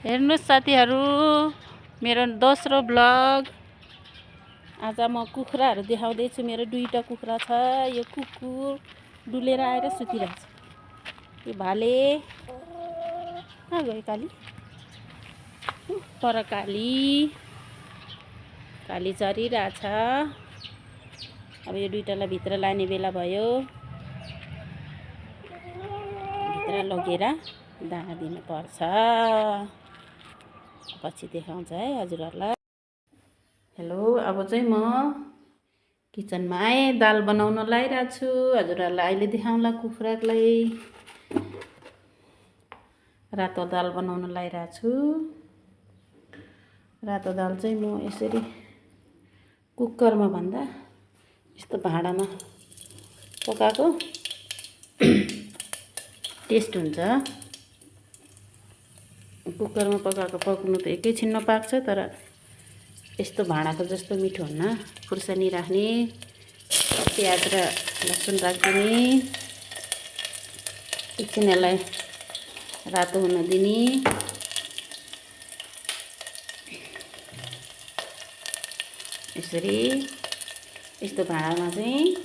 हेर्नुस् साथीहरु, मेरो दोस्रो ब्लग। आज म कुखुराहरु देखाउँदै छु। मेरो दुईटा कुखुरा छ। यो कुकुर डुलेर आएर सुतिरहेछ। यो भाले कहाँ गयो काली? पर काली चरिरहेछ। अब यो दुईटालाई भित्र लाने बेला भयो। भित्र लगेर दाना दिनु पर्छ। पछि देखाउँछ है हजुरहरुलाई। हेलो, अब चाहिँ म किचनमा आए। दाल बनाउन लागिरहेको छु। हजुरहरुलाई अहिले देखाउँला कुखुरालाई। रातो दाल बनाउन लागिरहेको छु। रातो दाल चाहिँ म यसरी कुकरमा भन्दा यस्तो भाँडामा पकाएको टेस्ट हुन्छ। कुकरमा पकाएको पकाउनु त एकैछिनमा पाक्छ, तर यस्तो भाँडाको जस्तो मिठो हुन्न। खुर्सानी राख्ने, प्याज र लसुन राखिदिने, एकछिन यसलाई रातो हुन दिने। यसरी यस्तो भाँडामा चाहिँ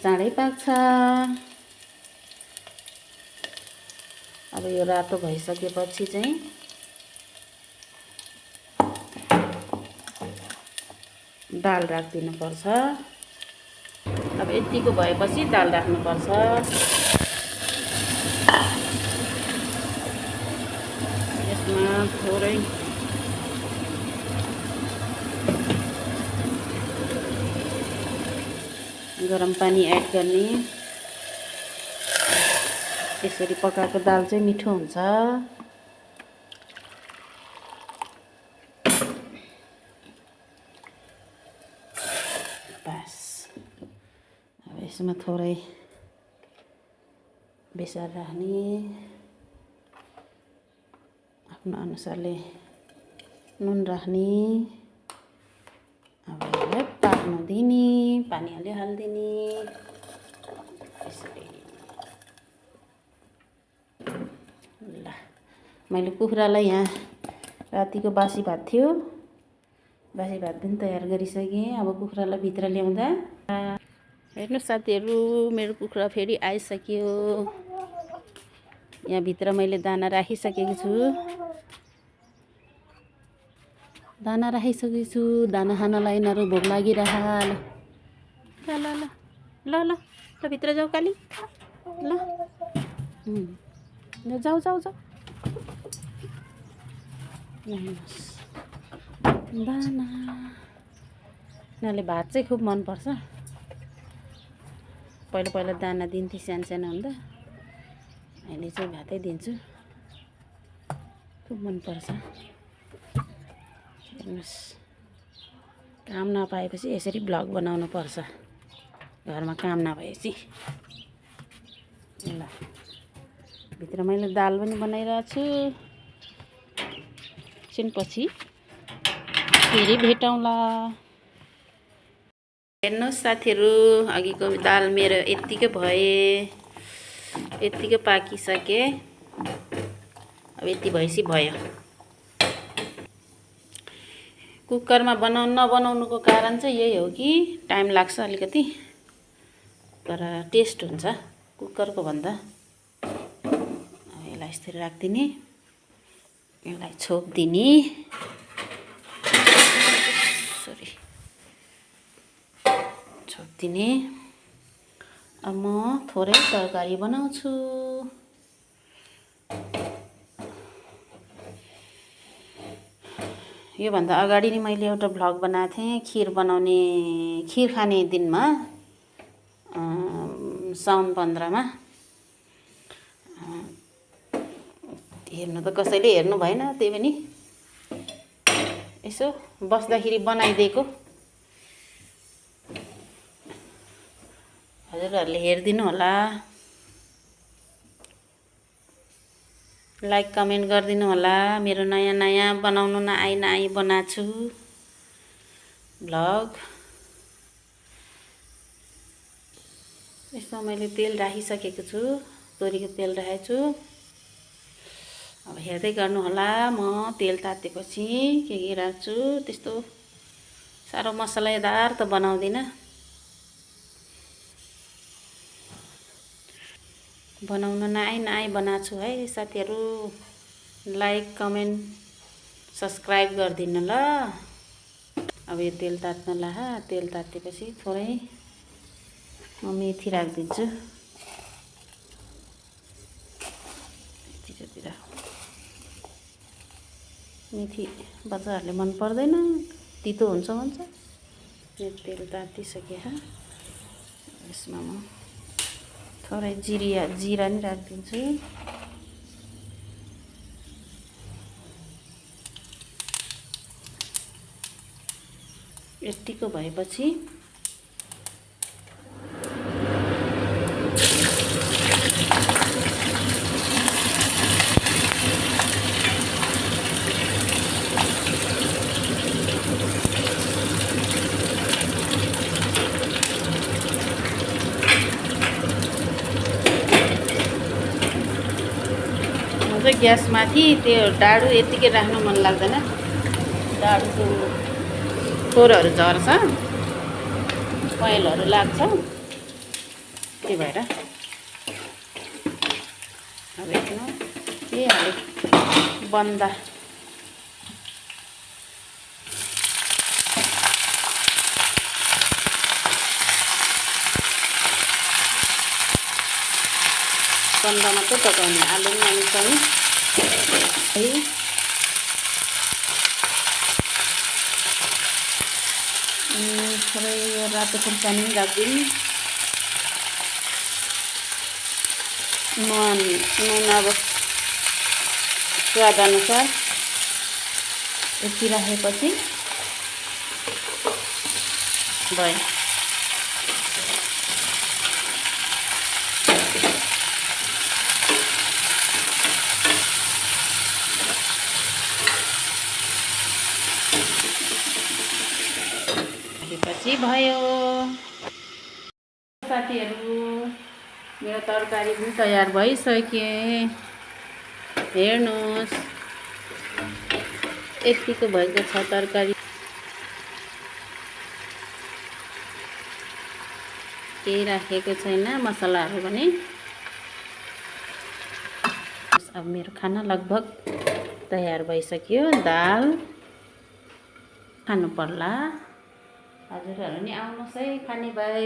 चाँडै पाक्छ। अब यो रातो भइसकेपछि चाहिँ दाल राखिदिनु पर्छ। अब यतिको भएपछि दाल राख्नु पर्छ। यसमा थोरै गरम पानी एड गर्ने। यसरी पकाएको दाल चाहिँ मिठो हुन्छ। बस अब यसमा थोरै बेसार राख्ने, आफ्नो अनुसारले नुन राख्ने। अब यसलाई पाक्न दिने, पानी हालिदिने। यसरी ल, मैले कुखुरालाई यहाँ रातिको बासी भात थियो, बासी भात पनि तयार गरिसकेँ। अब कुखुरालाई भित्र ल्याउँदा हेर्नुस् साथीहरु, मेरो कुखुरा फेरि आइसक्यो। यहाँ भित्र मैले दाना राखिसकेको छु। दाना खानलाई यिनीहरू भोक लागिरह। ल ल ल ल ल ल भित्र जाऊ काली। ल जाऊ जाऊ जाऊ। दाना यिनीहरूले भात चाहिँ खुब मनपर्छ। पहिला दाना दिन्थेँ सानो हुँदा, अहिले चाहिँ भातै दिन्छु। खुब मनपर्छ। हेर्नुस्, काम नपाएपछि यसरी भ्लग बनाउनु पर्छ। घरमा काम नभएपछि। ल, भित्र मैले दाल पनि बनाइरहेको छु। एकछिनपछि फेरि भेटौँला। हेर्नुस् साथीहरु, अघिको दाल मेरो यत्तिकै यत्तिकै पाकिसके। अब यति भएपछि भयो। कुकरमा नबनाउनुको कारण चाहिँ यही हो कि टाइम लाग्छ अलिकति, तर टेस्ट हुन्छ कुकरको भन्दा। अब यसलाई यसरी राखिदिने, यसलाई छोपिदिने। छोपिदिने। अब म थोरै तरकारी बनाउँछु। यो भन्दा अगाडि नै मैले एउटा भ्लग बनाएको थिएँ खिर खाने दिनमा, साउन 15 मा। हेर्नु त कसैले हेर्नु भएन, त्यही पनि यसो बस्दाखेरि बनाइदिएको। हजुरहरुले हेरिदिनु होला। लाइक कमेन्ट गरिदिनु होला। मेरो नयाँ बनाउनु नआई बनाएको छु भ्लग। यसमा मैले तेल राखिसकेको छु। तोरीको तेल राखेको छु। अब हेर्दै गर्नु होला। म तेल तातेपछि के राख्छु। त्यस्तो साह्रो मसलादार त बनाउँदिनँ। बनाउन नआई बनाएको छु है साथीहरू। लाइक कमेन्ट सब्सक्राइब गरिदिनु ल। अब यो तेल तात्न ला। तेल तातेपछि थोरै म मेथी राखिदिन्छु। यतितिर मेथी बच्चाहरूले मन पर्दैन, तितो हुन्छ भन्छ। यो तेल तातिसके यसमा म थोरै जिरा नि राखिदिन्छु। यतिको भएपछि ग्यासमाथि त्यो डाडु यतिकै राख्नु मन लाग्दैन। डाडुको खोरहरू झर्छ, पहेँलहरू लाग्छ। त्यही भएर अब यसमा के हाल्यो बन्दा मात्रै पकाउने, आलु पनि आलुसँगै है। थोरै यो रातो खुर्सानी पनि राखिदिउँ। नुन अब स्वाद अनुसार यति राखेपछि भयो। पछि भयो साथीहरू। मेरो तरकारी पनि तयार भइसक्यो। हेर्नुहोस् यतिको भएको छ तरकारी। केही राखेको छैन मसलाहरू पनि। अब मेरो खाना लगभग तयार भइसक्यो। दाल खानु पर्ला। हजुरहरू नि आउनुहोस् है खाने भाइ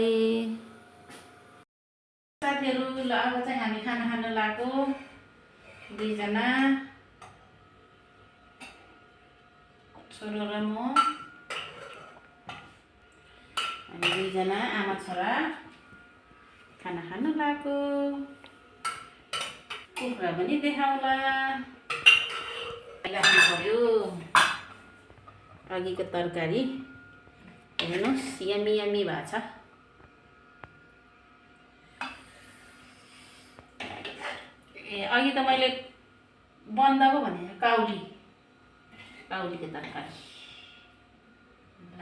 साथीहरू। ल अब चाहिँ हामी खाना खान लाग्यो। दुईजना छोरो र म, हामी दुईजना आमा छोरा खाना खान लाग्यो। कुखुरा पनि देखाउला। राख्नु पर्यो अघिको तरकारी। हेर्नुहोस् यमी यमी भएको छ। अघि त मैले बन्दा पो भने काउलीको तरकारी। ल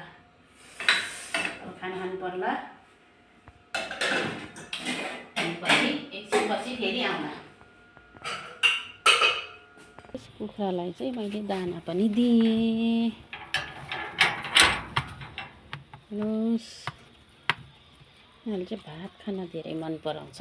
अब खाना खानु पर्ला। पछि एकछिनपछि फेरि आउला। कुखुरालाई चाहिँ मैले दाना पनि दिएँ। हेर्नुहोस्, यिनीहरूले चाहिँ भात खान धेरै मन पराउँछ।